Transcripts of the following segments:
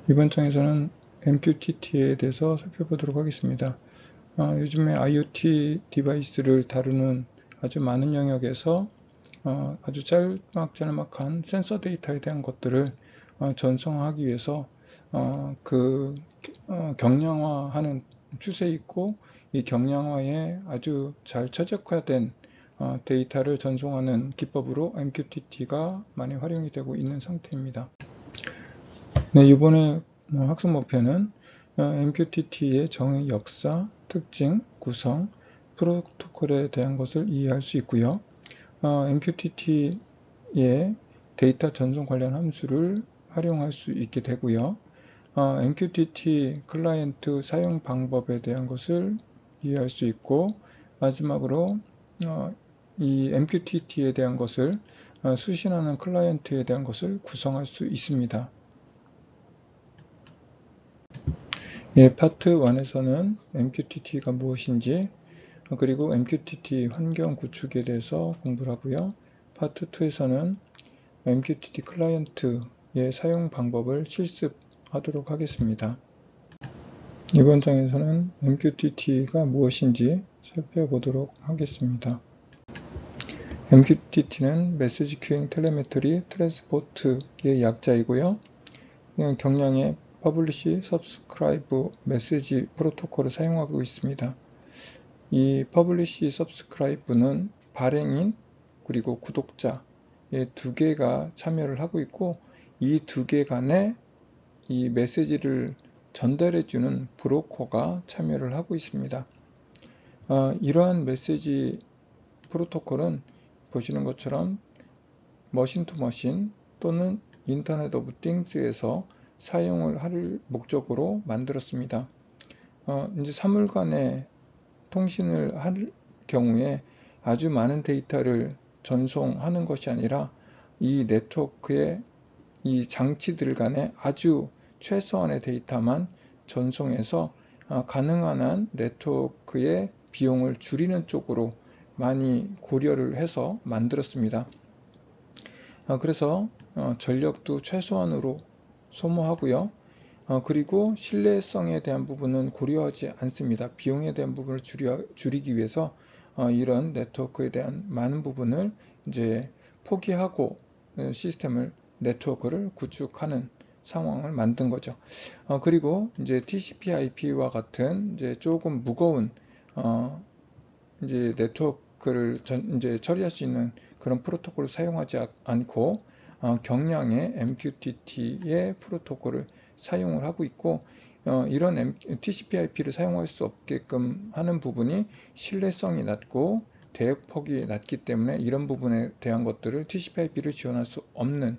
이번 장에서는 MQTT에 대해서 살펴보도록 하겠습니다. 요즘에 IoT 디바이스를 다루는 아주 많은 영역에서 아주 짤막짤막한 센서 데이터에 대한 것들을 전송하기 위해서 경량화하는 추세에 있고, 이 경량화에 아주 잘 최적화된 데이터를 전송하는 기법으로 MQTT가 많이 활용이 되고 있는 상태입니다. 네, 이번에 학습 목표는 MQTT의 정의 역사, 특징, 구성, 프로토콜에 대한 것을 이해할 수 있고요. MQTT의 데이터 전송 관련 함수를 활용할 수 있게 되고요. MQTT 클라이언트 사용 방법에 대한 것을 이해할 수 있고, 마지막으로 이 MQTT에 대한 것을 수신하는 클라이언트에 대한 것을 구성할 수 있습니다. 예, 파트 1에서는 MQTT가 무엇인지, 그리고 MQTT 환경 구축에 대해서 공부를 하고요. 파트 2에서는 MQTT 클라이언트의 사용 방법을 실습하도록 하겠습니다. 이번 장에서는 MQTT가 무엇인지 살펴보도록 하겠습니다. MQTT는 메시지 큐잉 텔레메트리 트랜스포트의 약자이고요. 경량의 퍼블리시 서브스크라이브 메시지 프로토콜을 사용하고 있습니다. 이 퍼블리시 서브스크라이브는 발행인 그리고 구독자 두 개가 참여를 하고 있고, 이 두 개 간에 이 메시지를 전달해주는 브로커가 참여를 하고 있습니다. 이러한 메시지 프로토콜은 보시는 것처럼 머신 투 머신 또는 인터넷 오브 띵스에서 사용을 할 목적으로 만들었습니다. 이제 사물 간의 통신을 할 경우에 아주 많은 데이터를 전송하는 것이 아니라 이 네트워크의 이 장치들 간에 아주 최소한의 데이터만 전송해서 가능한 한 네트워크의 비용을 줄이는 쪽으로 많이 고려를 해서 만들었습니다. 그래서 전력도 최소한으로 소모하고요. 그리고 신뢰성에 대한 부분은 고려하지 않습니다. 비용에 대한 부분을 줄이기 위해서 이런 네트워크에 대한 많은 부분을 이제 포기하고 시스템을 네트워크를 구축하는 상황을 만든 거죠. 그리고 이제 TCP/IP와 같은 이제 조금 무거운 이제 네트워크를 이제 처리할 수 있는 그런 프로토콜을 사용하지 않고 경량의 MQTT의 프로토콜을 사용을 하고 있고, 이런 TCP/IP를 사용할 수 없게끔 하는 부분이 신뢰성이 낮고 대역폭이 낮기 때문에 이런 부분에 대한 것들을 TCP/IP를 지원할 수 없는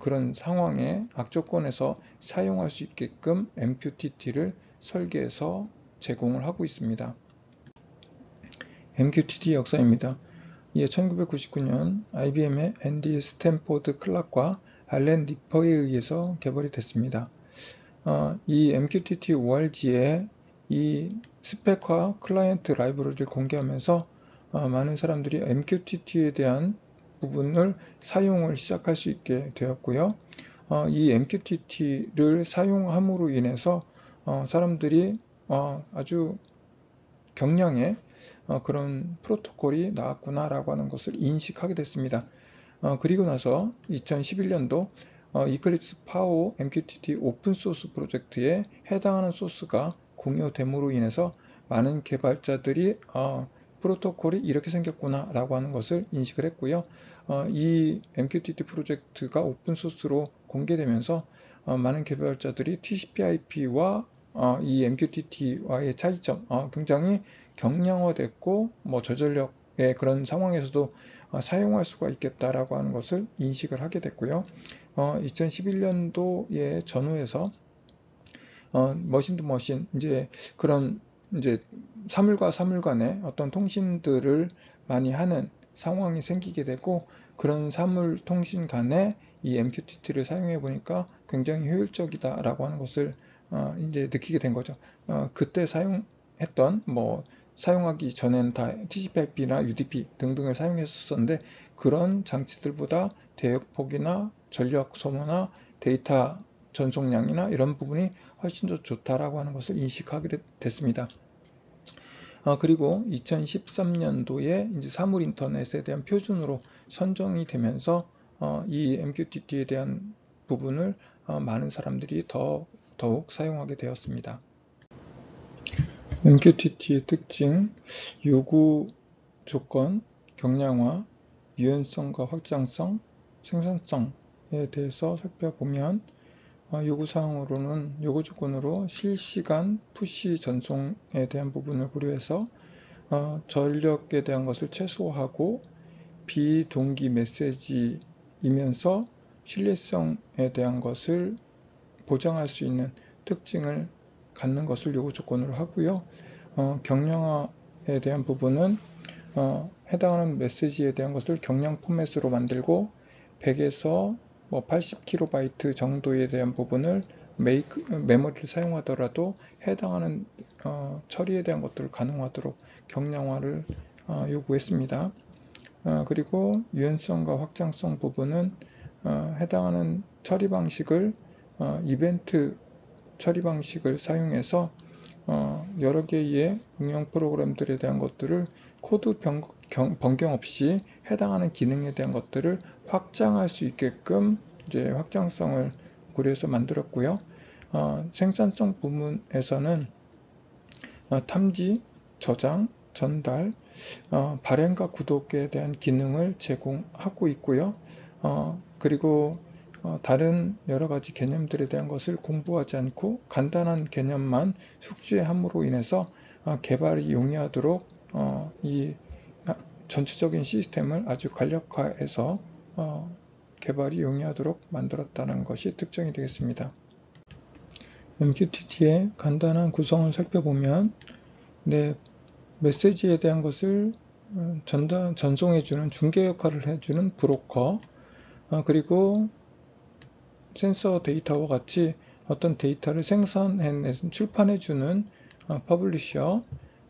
그런 상황에 악조건에서 사용할 수 있게끔 MQTT를 설계해서 제공을 하고 있습니다. MQTT 역사입니다. 1999년 IBM의 앤디 스탠포드 클락과 알렌 리퍼에 의해서 개발이 됐습니다. 이 MQTT ORG에 이 스펙화 클라이언트 라이브러리를 공개하면서 많은 사람들이 MQTT에 대한 부분을 사용을 시작할 수 있게 되었고요. 이 MQTT를 사용함으로 인해서 사람들이 아주 경량의 그런 프로토콜이 나왔구나라고 하는 것을 인식하게 됐습니다. 그리고 나서 2011년도 이클립스 파워 MQTT 오픈소스 프로젝트에 해당하는 소스가 공유됨으로 인해서 많은 개발자들이 프로토콜이 이렇게 생겼구나 라고 하는 것을 인식을 했고요. 이 MQTT 프로젝트가 오픈소스로 공개되면서 많은 개발자들이 TCP/IP와 이 MQTT와의 차이점, 굉장히 경량화됐고 저전력의 그런 상황에서도 사용할 수가 있겠다라고 하는 것을 인식을 하게 됐고요. 2011년도에 전후에서 머신 투 머신 이제 그런 이제 사물과 사물 간의 어떤 통신들을 많이 하는 상황이 생기게 되고, 그런 사물 통신 간에 이 MQTT를 사용해 보니까 굉장히 효율적이다라고 하는 것을 이제 느끼게 된 거죠. 그때 사용했던 사용하기 전에는 다 TCP/IP나 UDP 등등을 사용했었는데, 그런 장치들보다 대역폭이나 전력 소모나 데이터 전송량이나 이런 부분이 훨씬 더 좋다라고 하는 것을 인식하게 됐습니다. 그리고 2013년도에 이제 사물 인터넷에 대한 표준으로 선정이 되면서 이 MQTT에 대한 부분을 많은 사람들이 더욱 사용하게 되었습니다. MQTT의 특징, 요구 조건, 경량화, 유연성과 확장성, 생산성에 대해서 살펴보면 요구 조건으로 실시간 푸시 전송에 대한 부분을 고려해서 전력에 대한 것을 최소화하고 비동기 메시지이면서 신뢰성에 대한 것을 보장할 수 있는 특징을 갖는 것을 요구 조건으로 하고요. 경량화에 대한 부분은 해당하는 메시지에 대한 것을 경량 포맷으로 만들고 100에서 80KB 정도에 대한 부분을 메모리를 사용하더라도 해당하는 처리에 대한 것들을 가능하도록 경량화를 요구했습니다. 그리고 유연성과 확장성 부분은 해당하는 처리 방식을 이벤트 처리 방식을 사용해서 여러 개의 응용 프로그램들에 대한 것들을 코드 변경 없이 해당하는 기능에 대한 것들을 확장할 수 있게끔 이제 확장성을 고려해서 만들었고요. 생산성 부분에서는 탐지, 저장, 전달, 발행과 구독에 대한 기능을 제공하고 있고요. 그리고 다른 여러 가지 개념들에 대한 것을 공부하지 않고 간단한 개념만 숙지함으로 인해서 개발이 용이하도록 이 전체적인 시스템을 아주 간략화해서 개발이 용이하도록 만들었다는 것이 특징이 되겠습니다. MQTT의 간단한 구성을 살펴보면 메시지에 대한 것을 전송해주는 중개 역할을 해주는 브로커, 그리고 센서 데이터와 같이 어떤 데이터를 생산해내서 출판해주는 퍼블리셔,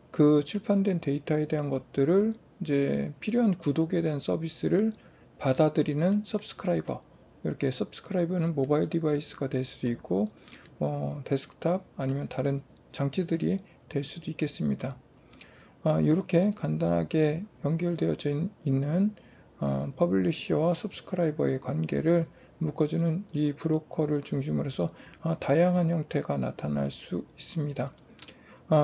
그 출판된 데이터에 대한 것들을 이제 필요한 구독에 대한 서비스를 받아들이는 서브스크라이버. 이렇게 서브스크라이버는 모바일 디바이스가 될 수도 있고 데스크탑 아니면 다른 장치들이 될 수도 있겠습니다. 이렇게 간단하게 연결되어져 있는 퍼블리셔와 서브스크라이버의 관계를 묶어주는 이 브로커를 중심으로 해서 다양한 형태가 나타날 수 있습니다.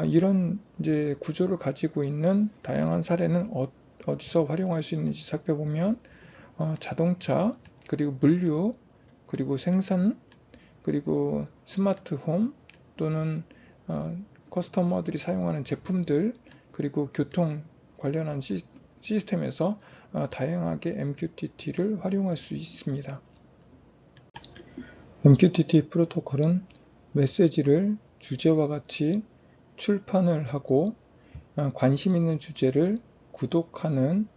이런 이제 구조를 가지고 있는 다양한 사례는 어디서 활용할 수 있는지 살펴보면 자동차, 그리고 물류, 그리고 생산, 그리고 스마트홈 또는 커스터머들이 사용하는 제품들, 그리고 교통 관련한 시스템에서 다양하게 MQTT를 활용할 수 있습니다. MQTT 프로토콜은 메시지를 주제와 같이 출판을 하고 관심 있는 주제를 구독하는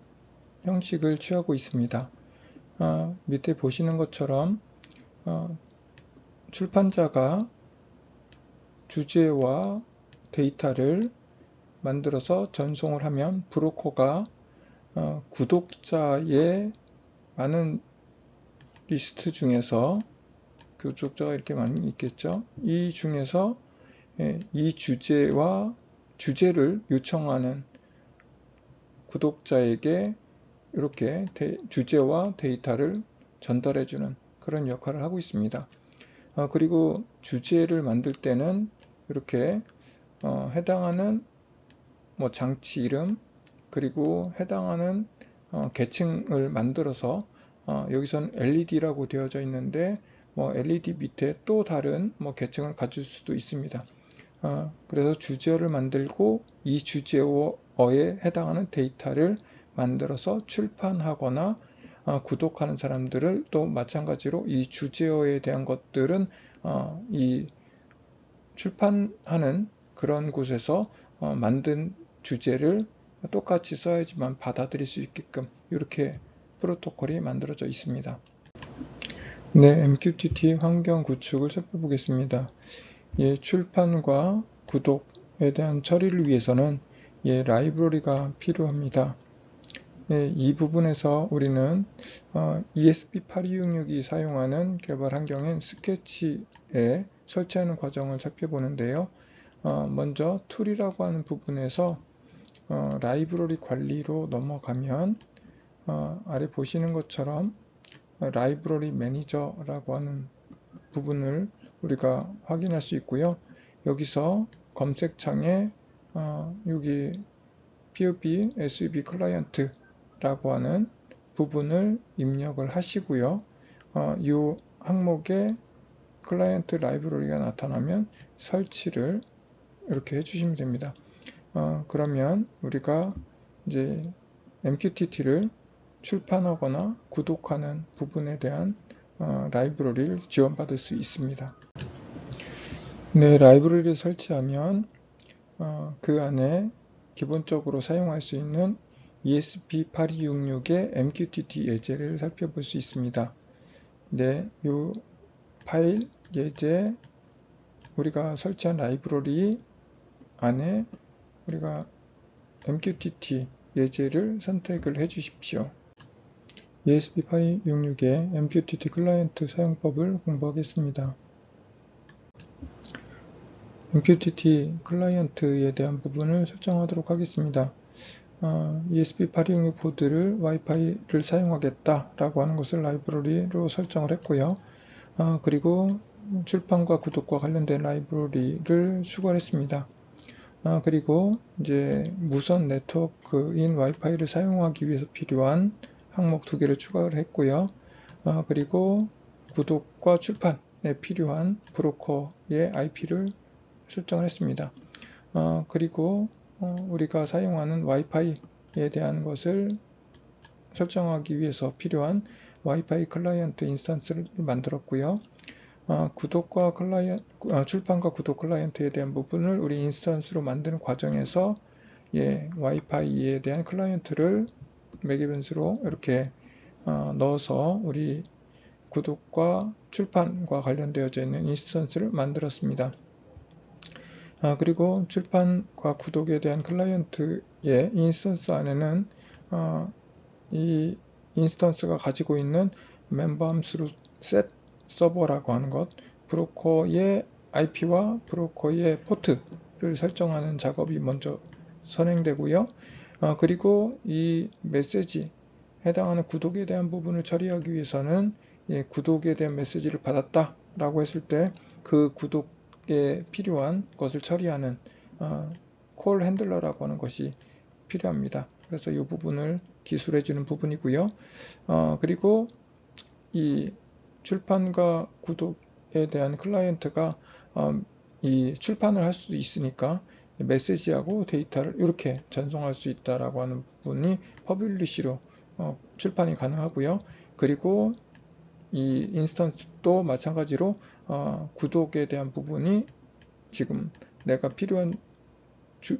형식을 취하고 있습니다. 밑에 보시는 것처럼 출판자가 주제와 데이터를 만들어서 전송을 하면 브로커가 구독자의 많은 리스트 중에서 구독자가 이렇게 많이 있겠죠. 이 중에서 이 주제를 요청하는 구독자에게 이렇게 주제와 데이터를 전달해주는 그런 역할을 하고 있습니다. 그리고 주제를 만들 때는 이렇게 해당하는 장치 이름, 그리고 해당하는 계층을 만들어서 여기서는 LED라고 되어져 있는데 LED 밑에 또 다른 계층을 가질 수도 있습니다. 그래서 주제어를 만들고 이 주제어에 해당하는 데이터를 만들어서 출판하거나 구독하는 사람들을 또 마찬가지로 이 주제어에 대한 것들은 이 출판하는 그런 곳에서 만든 주제를 똑같이 써야지만 받아들일 수 있게끔 이렇게 프로토콜이 만들어져 있습니다. MQTT 환경 구축을 살펴보겠습니다. 출판과 구독에 대한 처리를 위해서는 라이브러리가 필요합니다. 예, 이 부분에서 우리는 ESP8266이 사용하는 개발 환경인 스케치에 설치하는 과정을 살펴보는데요. 먼저 툴이라고 하는 부분에서 라이브러리 관리로 넘어가면 아래 보시는 것처럼 라이브러리 매니저라고 하는 부분을 우리가 확인할 수 있고요. 여기서 검색창에 여기 POP SUB 클라이언트라고 하는 부분을 입력을 하시고요. 이 항목에 클라이언트 라이브러리가 나타나면 설치를 이렇게 해주시면 됩니다. 그러면 우리가 이제 MQTT를 출판하거나 구독하는 부분에 대한 라이브러리를 지원받을 수 있습니다. 네, 라이브러리를 설치하면 그 안에 기본적으로 사용할 수 있는 ESP8266의 MQTT 예제를 살펴볼 수 있습니다. 네, 이 파일 예제 우리가 설치한 라이브러리 안에 우리가 MQTT 예제를 선택을 해 주십시오. ESP8266의 MQTT 클라이언트 사용법을 공부하겠습니다. MQTT 클라이언트에 대한 부분을 설정하도록 하겠습니다. ESP8266 보드를 와이파이를 사용하겠다 라고 하는 것을 라이브러리로 설정을 했고요. 그리고 출판과 구독과 관련된 라이브러리를 추가했습니다. 그리고 이제 무선 네트워크인 와이파이를 사용하기 위해서 필요한 항목 2개를 추가를 했고요. 그리고 구독과 출판에 필요한 브로커의 IP를 설정을 했습니다. 그리고 우리가 사용하는 와이파이에 대한 것을 설정하기 위해서 필요한 와이파이 클라이언트 인스턴스를 만들었고요. 출판과 구독 클라이언트에 대한 부분을 우리 인스턴스로 만드는 과정에서 와이파이에 대한 클라이언트를 매개 변수로 이렇게 넣어서 우리 구독과 출판과 관련되어져 있는 인스턴스를 만들었습니다. 그리고 출판과 구독에 대한 클라이언트의 인스턴스 안에는 이 인스턴스가 가지고 있는 멤버 함수로 set 서버라고 하는 것, 브로커의 IP와 브로커의 포트를 설정하는 작업이 먼저 선행되고요. 그리고 이 메시지 해당하는 구독에 대한 부분을 처리하기 위해서는 구독에 대한 메시지를 받았다 라고 했을 때 그 구독에 필요한 것을 처리하는 콜 핸들러라고 하는 것이 필요합니다. 그래서 이 부분을 기술해 주는 부분이고요. 그리고 이 출판과 구독에 대한 클라이언트가 이 출판을 할 수도 있으니까 메시지하고 데이터를 이렇게 전송할 수 있다라고 하는 부분이 퍼블리시로 출판이 가능하고요. 그리고 이 인스턴스도 마찬가지로 구독에 대한 부분이 지금 내가 필요한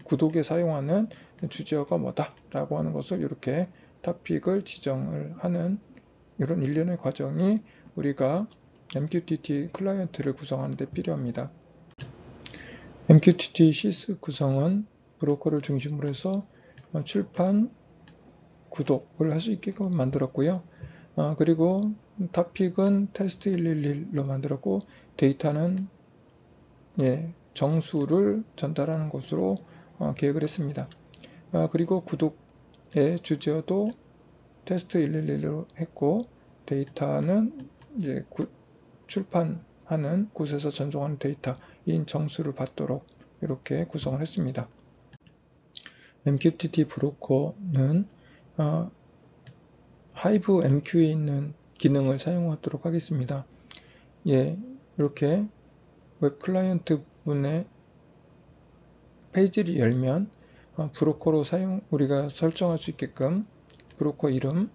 구독에 사용하는 주제어가 뭐다 라고 하는 것을 이렇게 토픽을 지정을 하는 이런 일련의 과정이 우리가 MQTT 클라이언트를 구성하는 데 필요합니다. MQTT 시스 구성은 브로커를 중심으로 해서 출판, 구독을 할 수 있게끔 만들었고요. 그리고 토픽은 테스트 111로 만들었고 데이터는 정수를 전달하는 것으로 계획을 했습니다. 그리고 구독의 주제어도 테스트 111로 했고 데이터는 이제 출판하는 곳에서 전송하는 데이터인 정수를 받도록 이렇게 구성을 했습니다. MQTT 브로커는 하이브 MQ에 있는 기능을 사용하도록 하겠습니다. 이렇게 웹 클라이언트 분의 페이지를 열면 브로커로 우리가 설정할 수 있게끔 브로커 이름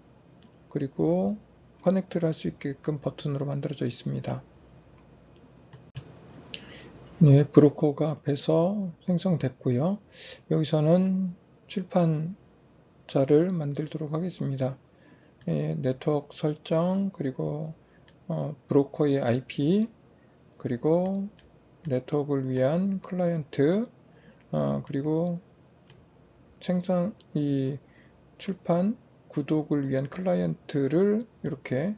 그리고 커넥트를 할 수 있게끔 버튼으로 만들어져 있습니다. 브로커가 앞에서 생성됐고요. 여기서는 출판자를 만들도록 하겠습니다. 네트워크 설정 그리고 브로커의 IP 그리고 네트워크를 위한 클라이언트 그리고 이 출판 구독을 위한 클라이언트를 이렇게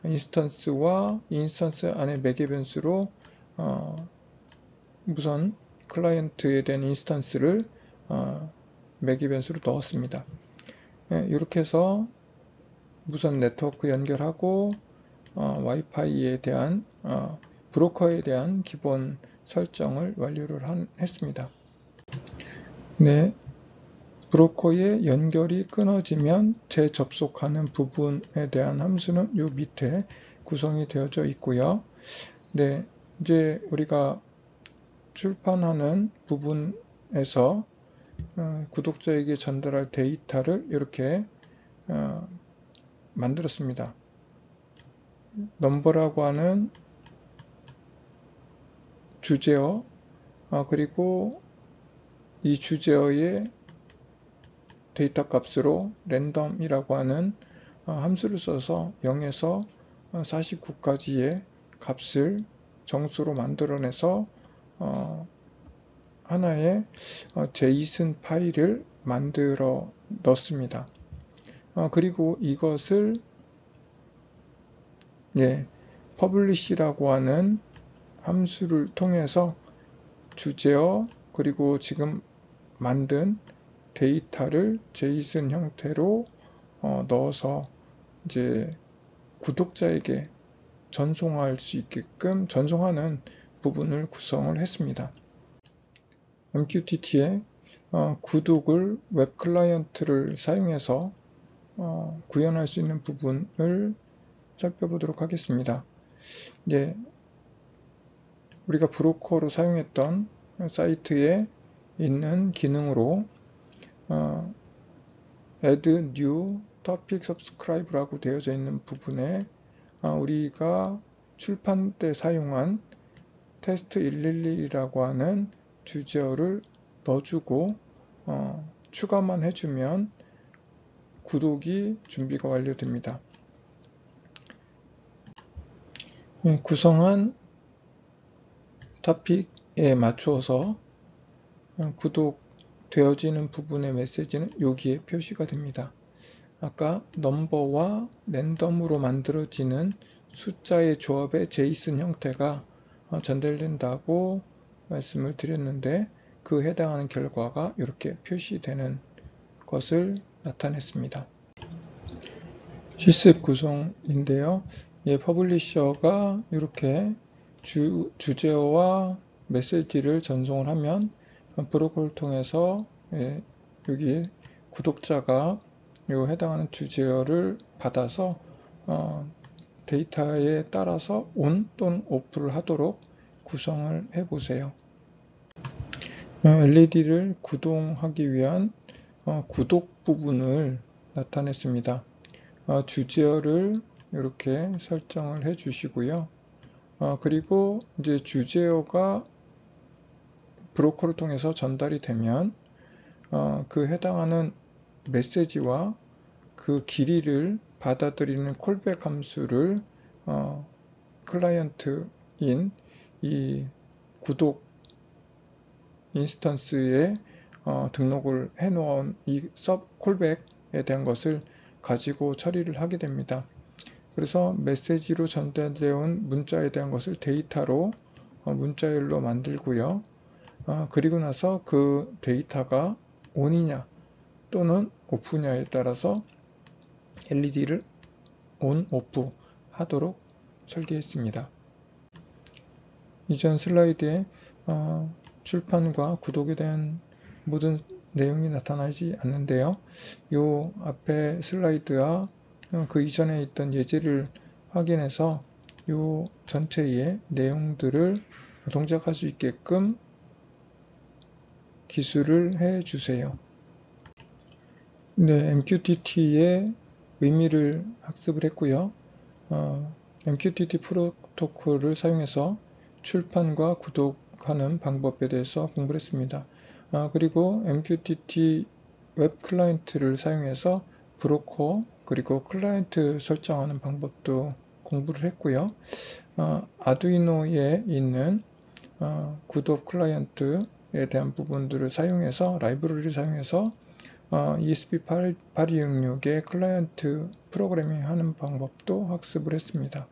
인스턴스와 인스턴스 안에 매개 변수로 무선 클라이언트에 대한 인스턴스를 매개 변수로 넣었습니다. 이렇게 해서 무선 네트워크 연결하고 와이파이에 대한 브로커에 대한 기본 설정을 완료를 했습니다. 네, 브로커의 연결이 끊어지면 재접속하는 부분에 대한 함수는 요 밑에 구성이 되어져 있고요. 네, 이제 우리가 출판하는 부분에서 구독자에게 전달할 데이터를 이렇게 만들었습니다. 넘버라고 하는 주제어, 그리고 이 주제어의 데이터 값으로 랜덤이라고 하는 함수를 써서 0에서 49까지의 값을 정수로 만들어내서 하나의 제이슨 파일을 만들어 넣습니다. 그리고 이것을 publish라고 하는 함수를 통해서 주제어 그리고 지금 만든 데이터를 제이슨 형태로 넣어서 이제 구독자에게 전송할 수 있게끔 전송하는 부분을 구성을 했습니다. MQTT의 구독을 웹 클라이언트를 사용해서 구현할 수 있는 부분을 살펴보도록 하겠습니다. 우리가 브로커로 사용했던 사이트에 있는 기능으로 Add New Topic Subscribe라고 되어져 있는 부분에 우리가 출판 때 사용한 테스트 111이라고 하는 주제어를 넣어주고 추가만 해주면 구독이 준비가 완료됩니다. 구성한 토픽에 맞추어서 구독되어지는 부분의 메시지는 여기에 표시가 됩니다. 아까 넘버와 랜덤으로 만들어지는 숫자의 조합의 제이슨 형태가 전달된다고 말씀을 드렸는데 그 해당하는 결과가 이렇게 표시되는 것을 나타냈습니다. 실습 구성인데요. 퍼블리셔가 이렇게 주제어와 메시지를 전송을 하면 브로커를 통해서 여기 구독자가 해당하는 주제어를 받아서 데이터에 따라서 ON 또는 OFF를 하도록 구성을 해 보세요. LED를 구동하기 위한 구독 부분을 나타냈습니다. 주제어를 이렇게 설정을 해 주시고요. 그리고 이제 주제어가 브로커를 통해서 전달이 되면 그 해당하는 메시지와 그 길이를 받아들이는 콜백 함수를 클라이언트인 이 구독 인스턴스에 등록을 해 놓은 이 콜백에 대한 것을 가지고 처리를 하게 됩니다. 그래서 메시지로 전달되어 온 문자에 대한 것을 데이터로 문자열로 만들고요. 그리고 나서 그 데이터가 ON이냐 또는 OFF냐에 따라서 LED를 ON, OFF 하도록 설계했습니다. 이전 슬라이드에 출판과 구독에 대한 모든 내용이 나타나지 않는데요. 이 앞에 슬라이드와 그 이전에 있던 예제를 확인해서 이 전체의 내용들을 동작할 수 있게끔 기술을 해 주세요. MQTT의 의미를 학습을 했고요. MQTT 프로토콜을 사용해서 출판과 구독하는 방법에 대해서 공부를 했습니다. 그리고 MQTT 웹 클라이언트를 사용해서 브로커 그리고 클라이언트 설정하는 방법도 공부를 했고요. 아두이노에 있는 구독 클라이언트에 대한 부분들을 사용해서 라이브러리를 사용해서 ESP8266의 클라이언트 프로그래밍 하는 방법도 학습을 했습니다.